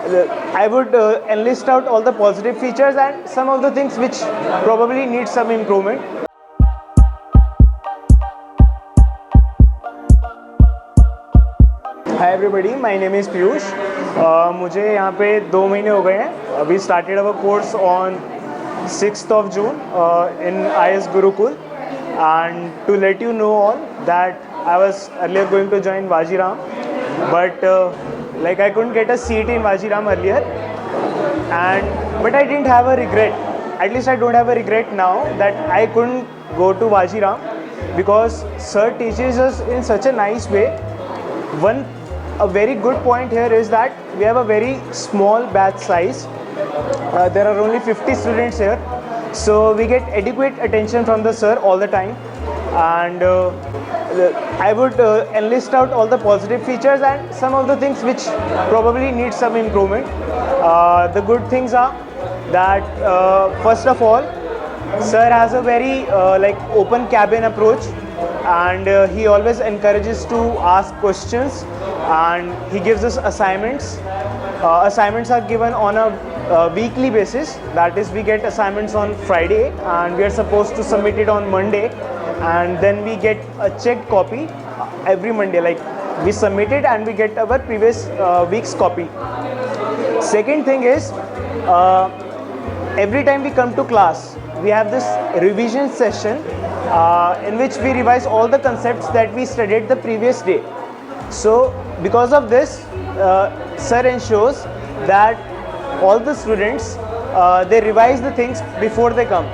I would enlist out all the positive features and some of the things which probably need some improvement. Hi everybody, my name is Piyush. मुझे यहाँ पे 2 महीने हो गए हैं. We started our course on 6th of June in IS Gurukul, and to let you know all that I was earlier going to join Vajiram, but like I couldn't get a seat in Vajiram earlier, but I didn't have a regret. At least I don't have a regret now that I couldn't go to Vajiram, because sir teaches us in such a nice way. A very good point here is that we have a very small batch size. There are only 50 students here, so we get adequate attention from the sir all the time, and I would enlist out all the positive features and some of the things which probably need some improvement. The good things are that first of all, sir has a very open cabin approach, and he always encourages to ask questions, and he gives us assignments. Assignments are given on a weekly basis. That is, we get assignments on Friday and we are supposed to submit it on Monday, and then we get a checked copy every Monday. Like, we submit it and we get our previous week's copy. Second thing is, every time we come to class, we have this revision session in which we revise all the concepts that we studied the previous day. So because of this, sir ensures that all the students they revise the things before they come.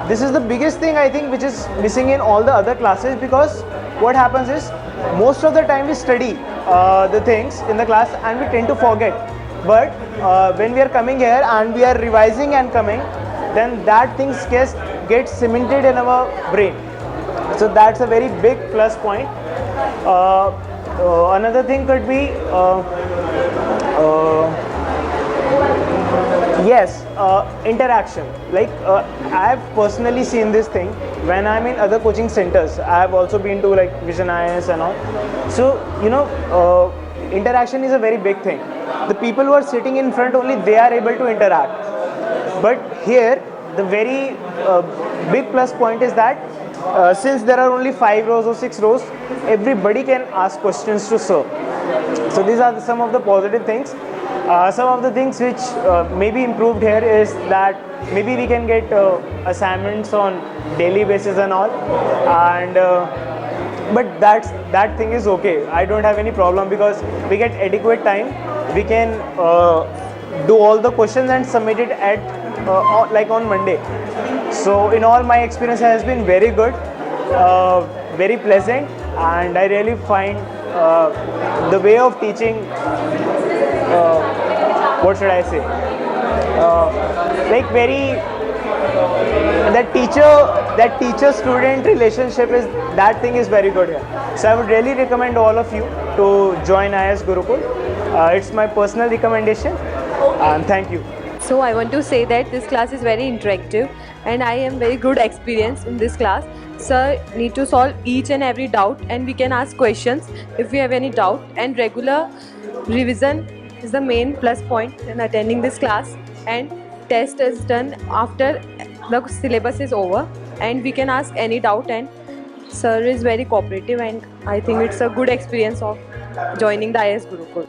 This is the biggest thing I think which is missing in all the other classes, because what happens is most of the time we study the things in the class and we tend to forget. But when we are coming here and we are revising and coming, then that thing gets cemented in our brain. So that's a very big plus point. Another thing could be interaction. Like, I have personally seen this thing when I'm in other coaching centers. I have also been to like Vision IS and all. So interaction is a very big thing. The people who are sitting in front only, they are able to interact. But here, the very big plus point is that since there are only 5 rows or 6 rows, everybody can ask questions to sir. So these are some of the positive things. Some of the things which may be improved here is that maybe we can get assignments on daily basis and all, and but that thing is okay. I don't have any problem because we get adequate time. We can do all the questions and submit it at like on Monday. So in all, my experience has been very good, very pleasant, and I really find the way of teaching, what should I say, like very, that teacher student relationship that thing is very good here. So I would really recommend all of you to join IS Gurukul. It's my personal recommendation, and thank you. So I want to say that this class is very interactive and I am very good experience in this class. Sir need to solve each and every doubt, and we can ask questions if we have any doubt, and regular revision is the main plus point in attending this class, and test is done after the syllabus is over and we can ask any doubt, and sir is very cooperative, and I think it's a good experience of joining the IS Gurukul.